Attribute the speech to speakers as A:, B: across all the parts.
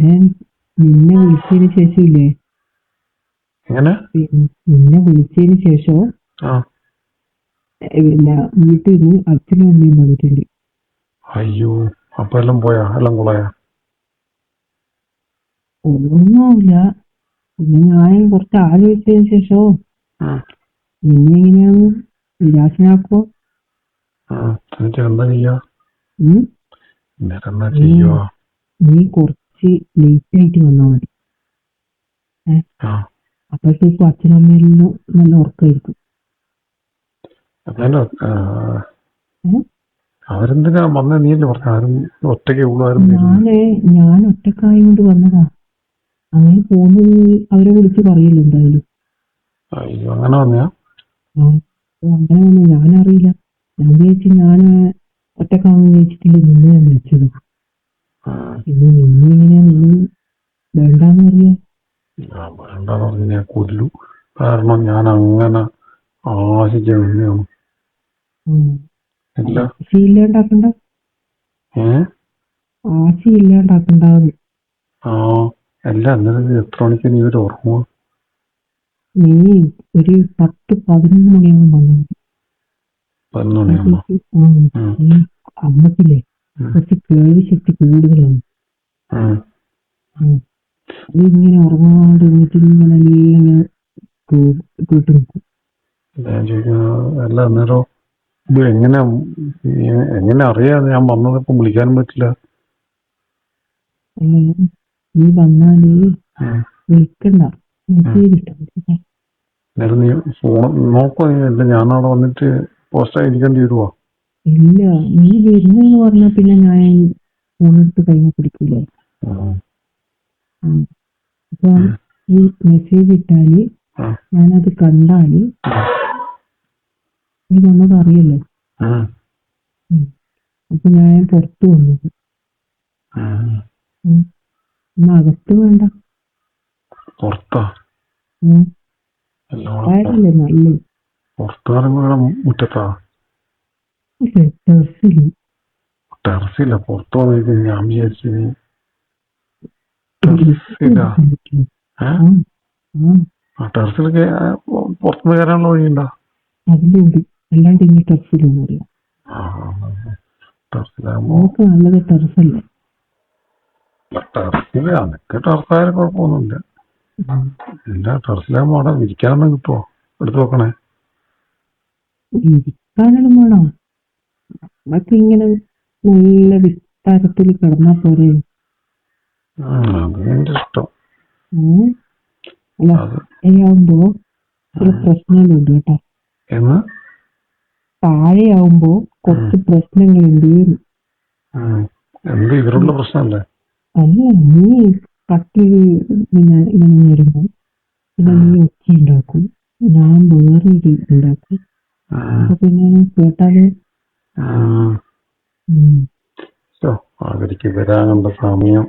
A: പിന്നെ നിന്നെ വിളിച്ചതിന് ശേഷം ഇല്ലേ,
B: എങ്ങനെ?
A: നിന്നെ വിളിച്ചതിന് ശേഷം
B: ആ
A: പിന്നെ വീട്ടിൽ നിന്ന് അച്ഛനും അമ്മയും വന്നിട്ടുണ്ട്.
B: അയ്യോ, അപ്പൊ എല്ലാം പോയാ, എല്ലാം കുളയാ?
A: ഒന്നുമില്ല. പിന്നെ ഞാൻ കുറച്ച് ആലോചിച്ചതിന് ശേഷം
B: ഉം,
A: നിന്നെ എങ്ങനെയാണ് നിരാശനാക്കോ?
B: എന്നിട്ട് എന്താ ചെയ്യാ?
A: ഉം?
B: എന്നിട്ട് എന്താ
A: നീ
B: ചെയ്യുവാ?
A: നീ കുറച്ച് ലേറ്റ് ആയിട്ട് വന്നാൽ മതി.
B: ആ
A: അപ്പോഴത്തേക്കും അച്ഛനും അമ്മയെല്ലാം നല്ല ഉറക്കമായിരിക്കും.
B: അതല്ല,
A: ഏഹ്?
B: അവരെന്തിനാ വന്ന? നീയല്ലേ പറഞ്ഞ ആരും ഒറ്റയ്ക്ക് ഉള്ളു, ആരും വരുന്നു?
A: ഞാൻ ഒറ്റക്കായി കൊണ്ട് വന്നതാ. അങ്ങനെ പോകുന്നത് അവരെ വിളിച്ച് പറയില്ല എന്തായാലും.
B: അയ്യോ, അങ്ങനെ വന്നയാ?
A: ആ, അപ്പൊ അങ്ങനെ വന്നു ഞാനറിയില്ല. ഞാൻ വിചാരിച്ചു ഞാൻ ഒറ്റക്കാണെന്ന് വിചാരിച്ചിട്ടില്ല നിന്നെ ഞാൻ വിളിച്ചത്. പിന്നെ നിന്നിങ്ങനെ നീ വേണ്ടാന്ന് പറയാ.
B: വേണ്ടെന്ന് പറഞ്ഞ ഞാൻ കൊല്ലു. കാരണം ഞാൻ അങ്ങനെ ആശിച്ച തന്നെയാണ്. ഇല്ല.
A: ആശയില്ലാണ്ടാക്കണ്ട,
B: ഏ
A: ആശയില്ലാണ്ടാക്കണ്ടാന്ന്.
B: ആ അല്ല, എന്നിട്ട് എത്ര മണിക്ക് നീ ഒരു ഓർമ്മ?
A: നീ ഒരു 10-11 മണിയാകുമ്പോൾ വന്നു.
B: 11 മണിയാകുമ്പോ?
A: ഈ അമ്മക്കില്ലേ കുറച്ച് കേൾവി ശക്തി കൂടുതലാണ്. അത് ഇങ്ങനെ ഉറങ്ങാണ്ട് എന്നിട്ട് ഇങ്ങനെ എല്ലാം ഇങ്ങനെ കേട്ട് നിൽക്കും.
B: ഞാൻ ചോദിക്കുന്നത്, അല്ല അന്നേരം ഇത് എങ്ങനെ അറിയാതെ ഞാൻ വന്നത്? ഇപ്പം വിളിക്കാനും പറ്റില്ല.
A: അല്ല, നീ വന്നാല് വിളിക്കണ്ട, മെസ്സേജ് ഇട്ടാ മതി.
B: അന്നേരം നീ ഫോൺ നോക്കുവാ? നീ അല്ല, ഞാനവിടെ വന്നിട്ട് പോസ്റ്റായി ഇരിക്കേണ്ടി വരുവാ?
A: ഇല്ല, നീ വരുന്നെന്ന് പറഞ്ഞാൽ പിന്നെ ഞാൻ ഫോണെടുത്ത് കൈമ പിടിക്കൂലേ. അപ്പൊ ഈ മെസ്സേജ് ഇട്ടാല് ഞാനത് കണ്ടാല് നീ വന്നത് അറിയല്ലോ. അപ്പൊ ഞാൻ പുറത്തു വന്നത്. എന്നാ അകത്ത് വേണ്ട,
B: പുറത്താ?
A: താഴല്ലേ നല്ല
B: പുറത്ത് മുറ്റത്താ?
A: ടെറസില്.
B: ടെറസില്ല, പുറത്ത് വന്നിട്ട് ഞാൻ വിചാരിച്ചു ടെറസില്ല. ടെറസിലൊക്കെ പുറത്തുനിന്ന് കയറാനുള്ള വഴിയുണ്ടോ?
A: അതിന്റെ ഉണ്ട്, അല്ലാണ്ട് ഇനി ടെറസിലൊന്നും അറിയാം. നമുക്ക് നല്ലത് ടെറസല്ലേ.
B: ടെറസില് അതൊക്കെ ടെറസായാലും കുഴപ്പമൊന്നുമില്ല. ഇല്ല, ടെറസിലാകുമ്പോ അവിടെ വിരിക്കാനൊന്നും കിട്ടുമോ? എടുത്തു വെക്കണേ.
A: ഇരിക്കാനും വേണം. നമുക്ക് ഇങ്ങനെ നല്ല വിസ്താരത്തിൽ കിടന്നാ പോരെ.
B: അത് എന്റെ ഇഷ്ടം.
A: അല്ല, താഴെയാവുമ്പോ ചില പ്രശ്നങ്ങളുണ്ട് കേട്ടോ.
B: എന്ന്?
A: താഴെയാവുമ്പോ കുറച്ച് പ്രശ്നങ്ങളുണ്ട്.
B: എന്ത് ഇവരുള്ള പ്രശ്നമല്ലേ?
A: അല്ല, നീ കട്ടിൽ പിന്നെ ഇങ്ങനെ വരുമ്പോ പിന്നെ നീ ഒച്ച ഉണ്ടാക്കും, ഞാൻ വേറെ ഉണ്ടാക്കും. അപ്പൊ പിന്നെ കേട്ടാല്
B: അവർക്ക് വരാനുള്ള സമയം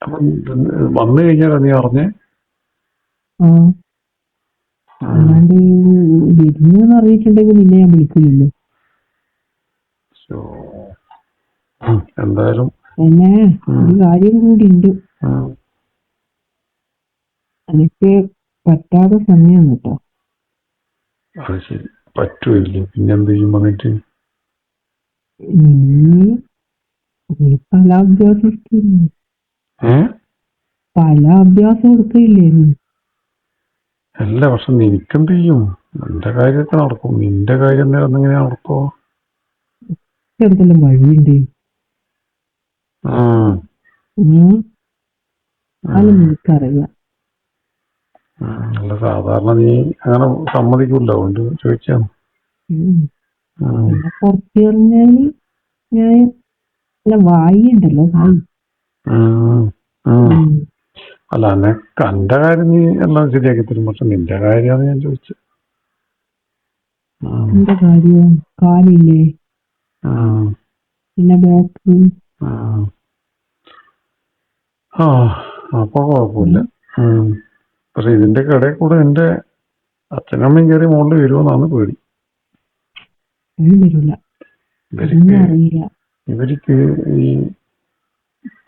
B: അപ്പൊ വന്നു കഴിഞ്ഞാൽ നീ അറിഞ്ഞേ?
A: അല്ലാണ്ട് വരുന്നെന്ന് അറിയിച്ചിട്ടുണ്ടെങ്കിൽ നിന്നെ ഞാൻ വിളിക്കില്ലല്ലോ.
B: എന്തായാലും
A: പിന്നെ ഒരു കാര്യം കൂടി ഉണ്ട്. എനിക്ക് പറ്റാത്ത സമയം കേട്ടോ.
B: അത് ശരി, പറ്റുമില്ലേ? പിന്നെന്ത് ചെയ്യും വന്നിട്ട്?
A: നീ പല അഭ്യാസം എടുക്കില്ലേ നീ?
B: അല്ല, പക്ഷെ നിനക്കെന്ത് ചെയ്യും? നിന്റെ കാര്യമൊക്കെ നടക്കും. നിന്റെ കാര്യം നേരം എങ്ങനെയാ നടക്കോ?
A: എന്തെല്ലാം വഴിയുണ്ട്. അത് നിനക്കറിയാം.
B: അല്ല, സാധാരണ നീ അങ്ങനെ സമ്മതിക്കൂല്ലോ, അതുകൊണ്ട് ചോദിച്ചാണ്.
A: പുറത്ത് പറഞ്ഞാല് ഞാൻ അല്ല വായി ഉണ്ടല്ലോ, വായി.
B: അല്ല, എന്റെ കാര്യം നീ എല്ലാം ശരിയാക്കി തരും. പക്ഷെ നിന്റെ കാര്യമാണ് ഞാൻ ചോദിച്ചത്.
A: എന്റെ കാര്യം കാലില്ലേ, പിന്നെ ബാക്ക്.
B: അപ്പൊ കുഴപ്പമില്ല. പക്ഷെ ഇതിന്റെ ഇടയിൽ കൂടെ എന്റെ അച്ഛനമ്മയും കയറി മുകളിൽ വരുമെന്നാണ് പേടി.
A: വരില്ല,
B: ഇവർക്ക് ഈ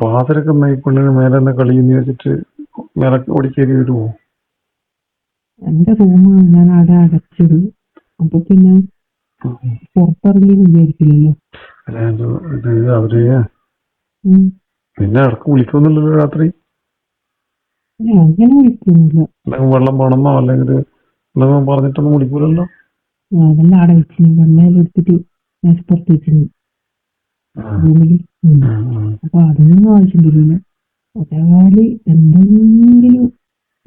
B: പാതിരക്കുന്ന ഈ പെണ്ണിന് മേലെ നിന്ന് കളിയെന്ന് വെച്ചിട്ട് മേലെ ഓടിക്കേറി വരുമോ?
A: എന്റെ റൂം ഞാൻ അവിടെ അടച്ചിടും. അപ്പൊ പിന്നെ പുറത്തിറങ്ങി വിചാരിക്കില്ലല്ലോ.
B: അതായത് ഇത് അവര്
A: ഉം.
B: പിന്നെ ഇടക്ക് വിളിക്കുന്നില്ലല്ലോ രാത്രി?
A: അങ്ങനെ വിളിക്കൊന്നുമില്ല.
B: എന്തെങ്കിലും വെള്ളം വേണമെന്നോ അല്ലെങ്കിൽ എന്തെങ്കിലും പറഞ്ഞിട്ടൊന്നും വിളിക്കൂലല്ലോ?
A: അതെല്ലാം അവിടെ വെച്ചിന്, വെള്ളം എടുത്തിട്ട് മേശപ്പുറത്ത് വെച്ചിന് റൂമില്. അപ്പൊ അതിനൊന്നും ആവശ്യമില്ലല്ലോ. അതേപോലെ എന്തെങ്കിലും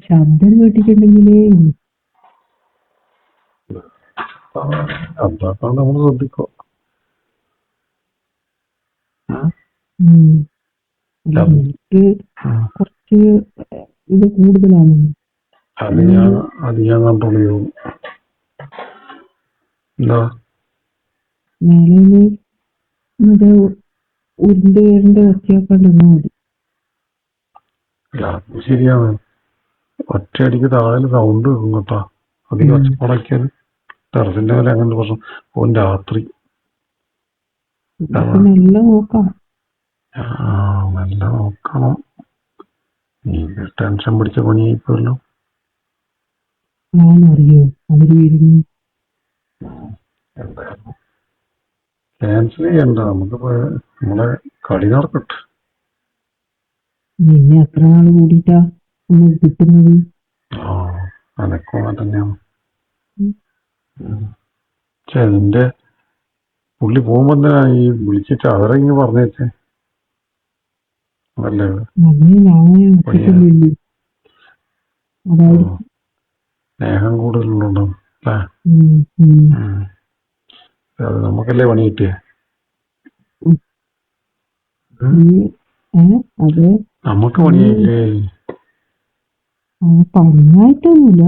A: ശബ്ദം കേട്ടിട്ടുണ്ടെങ്കിലേ ഉള്ളൂ.
B: അതൊക്കെ നമ്മൾ ശ്രദ്ധിക്കോ.
A: എനിക്ക് കുറച്ച് ഇത് കൂടുതലാണല്ലോ.
B: അത് ഞാൻ കൺട്രോൾ ചെയ്യും. എന്താ
A: മേലെ മറ്റേ ഉരുണ്ട് ഒച്ചയൊക്കെ ഉണ്ടെന്നാ മതി.
B: അത് ശരിയാണ്. ഒറ്റയടിക്ക് താഴെ സൗണ്ട് വെക്കും കേട്ടോ. അധികം ഒച്ചപ്പാടാക്കിയാൽ ടെറസിന്റെ മേലെ അങ്ങനെ പ്രശ്നം. ഓൻ രാത്രി
A: നല്ല നോക്കാം.
B: നല്ല നോക്കണം. ഈ ടെൻഷൻ പിടിച്ച പണിയായിപ്പോയല്ലോ.
A: ഞാനറിയോ അവര് വരുന്നു.
B: എന്തായാലും ക്യാൻസൽ ചെയ്യണ്ട. നമുക്കിപ്പോ നമ്മളെ കളി നടക്കട്ടെ.
A: നിന്നെ എത്ര നാള് കൂടിയിട്ടാ ഒന്ന് കിട്ടുന്നത്?
B: അനക്കും തന്നെയാണ്. പക്ഷെ നിന്റെ പുള്ളി പോകുമ്പോ എന്തിനാ ഈ വിളിച്ചിട്ട് അവരെങ്ങ് പറഞ്ഞേച്ചേ? അതല്ലേ സ്നേഹം കൂടുതലുണ്ടോ അല്ലേ? അത് നമുക്കല്ലേ പണി കിട്ടിയേ. നമുക്ക് പണിയായില്ലേ?
A: പണിയായിട്ടൊന്നുമില്ല.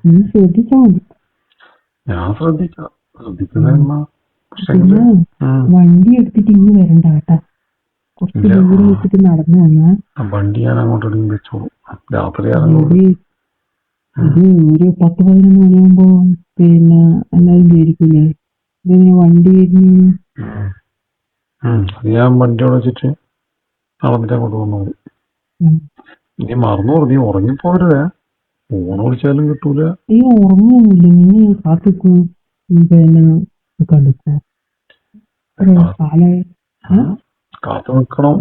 A: നീ ശ്രദ്ധിച്ചാ മതി.
B: ഞാൻ ശ്രദ്ധിക്കുന്ന
A: വണ്ടി എടുത്തിട്ട് ഇന്ന് വരണ്ട കേട്ടാ. കുറച്ച് ദൂരം വെച്ചിട്ട് നടന്നു വന്നാ
B: വണ്ടി ഞാൻ അങ്ങോട്ട് വെച്ചോളൂ. രാത്രി
A: ഇത് ഒരു 10-11 മണിയാകുമ്പോ പിന്നെ എല്ലാരും വിചാരിക്കില്ലേ ഇതിങ്ങനെ വണ്ടി വരുന്നു.
B: അത് ഞാൻ വണ്ടിയോടെ വെച്ചിട്ട് നടന്നിട്ട് അങ്ങോട്ട് വന്നോളൂ. നീ മറന്നു നീ ഉറങ്ങിപ്പോരുവേ. ഫോൺ വിളിച്ചാലും കിട്ടൂല.
A: ഈ ഉറങ്ങൊന്നുമില്ല. നിന്നെ കാത്തിക്കും പിന്നെ കണ്ടിപ്പോ
B: കാത്തു നിക്കണം.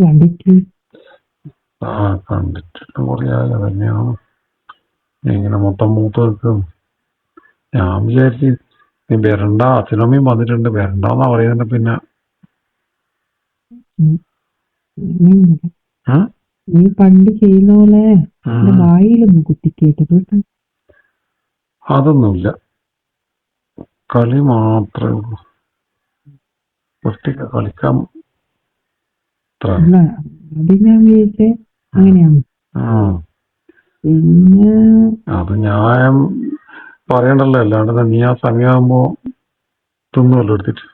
A: കണ്ടിട്ട്
B: കണ്ടിട്ട് കുറയായ തന്നെയാണ്. ഇങ്ങനെ മൊത്തം മൂത്ത് വെക്കും. ഞാൻ വിചാരിച്ച് നീ വരണ്ട, അച്ഛനമ്മയും വന്നിട്ടുണ്ട് വരണ്ടെന്നാ പറയുന്നത്. പിന്നെ
A: നീ പണ്ട് ചെയ്യുന്ന പോലെ വായിലൊന്നും കുത്തിക്കേറ്റത്.
B: അതൊന്നുമില്ല, കളി മാത്രമേ ഉള്ളൂ. ഒറ്റയ്ക്ക് കളിക്കാൻ
A: അത് ഞാൻ വിചാരിച്ചേ അങ്ങനെയാണ്. പിന്നെ
B: അത് ഞാൻ പറയണ്ടല്ലോ. അല്ലാണ്ട് നീ ആ സമയമാകുമ്പോ തിന്നുമല്ലോ എടുത്തിട്ട്.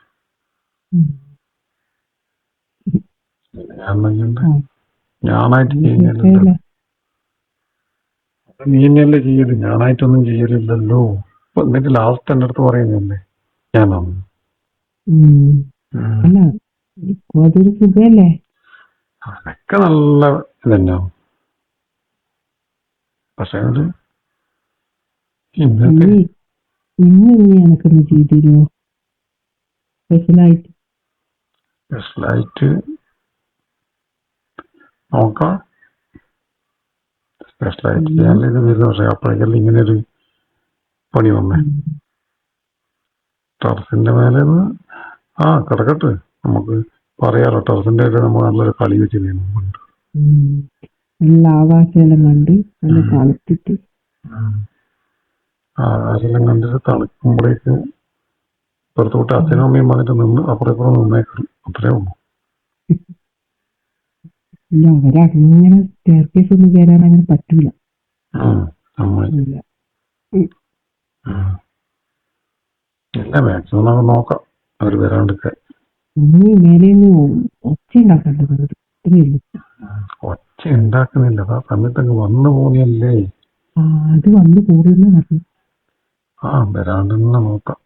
B: ഞാനായിട്ട് ചെയ്യുന്നില്ലല്ലോ. നീ തന്നെയല്ലേ ചെയ്യല്, ഞാനായിട്ടൊന്നും ചെയ്യലില്ലല്ലോ. എന്നിട്ട് ലാസ്റ്റ് എന്റെ അടുത്ത് പറയുന്നല്ലേ ഞാനാണ്.
A: അതൊരു സുഖല്ലേ?
B: അതൊക്കെ നല്ല ഇതന്നെ. പക്ഷെ
A: ഇന്ന് നീ എനക്കൊന്ന് ചെയ്തിരുമോ സ്പെഷ്യലായിട്ട്?
B: നോക്കാം. സ്പെഷ്യലായിട്ട് ചെയ്യാനുള്ള ഇത് വരുന്നു. പക്ഷെ അപ്പോഴേക്കല്ല ഇങ്ങനെയൊരു പണി വന്നേ. ടെറസിന്റെ മേലെ കിടക്കട്ടെ, നമുക്ക് പറയാലോ. ടെറസിന്റെ ഒക്കെ നമ്മൾ നല്ലൊരു കളി വെച്ചിട്ടുണ്ട്.
A: നല്ല ആകാശമെല്ലാം കണ്ട് നല്ല തണുത്തിട്ട്
B: ആകാശെല്ലാം കണ്ടിട്ട് തണുക്കുമ്പോഴേക്ക് പുറത്തോട്ട് അച്ഛനും അമ്മയും വന്നിട്ട് നിന്ന് അപ്പുറം നിന്നേക്കണം. അത്രേ ഉള്ളൂ.
A: ഇല്ല, അവരങ്ങനെ സ്റ്റെയർകേസ് ഒന്നും കയറാൻ അങ്ങനെ പറ്റൂല.
B: ഇല്ല, മാക്സിമം നമുക്ക് നോക്കാം അവര് വരാണ്ടിരിക്കാൻ.
A: മേലെ ഒച്ച ഉണ്ടാക്കേണ്ടത്.
B: ഒച്ച ഉണ്ടാക്കുന്നില്ല, ആ സമയത്തൊക്കെ വന്നു പോവുകയല്ലേ.
A: അത് വന്നു കൂടുന്ന പറഞ്ഞു.
B: വരാണ്ട് തന്നെ നോക്കാം.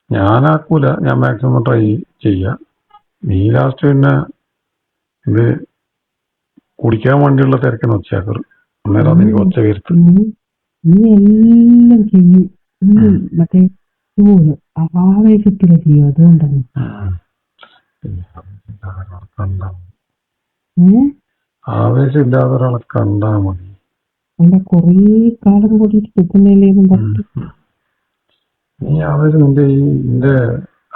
B: ഞാനാക്കൂല, ഞാൻ മാക്സിമം ട്രൈ ചെയ്യാം. നീ ലാസ്റ്റ് പിന്നെ ഇത് കുടിക്കാൻ വേണ്ടിയുള്ള തിരക്കിന് ഒച്ചയാക്കറ്. അന്നേരം എനിക്ക് ഒച്ച വരുത്ത്.
A: നീ എല്ലാം ചെയ്യും. നീ മറ്റേ ഇതുപോലെ ആവേശത്തില് ചെയ്യും. അതുകൊണ്ടാണ്
B: ആവേശം ഇല്ലാതെ ഒരാളെ കണ്ടാ മതി.
A: അതിന്റെ കൊറേ കാലം കൂടിയിട്ട് കിട്ടുന്നില്ലേന്നും പറഞ്ഞു.
B: നീ ആവേശം നിന്റെ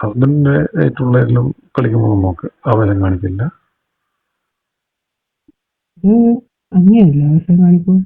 B: ഹസ്ബൻഡിന്റെ ആയിട്ടുള്ള എല്ലാം കളിക്കുമ്പോൾ നോക്ക്, ആവേശം കാണിക്കില്ല.
A: ഇത് അങ്ങനെയല്ല ആവേശം കാണിക്കും.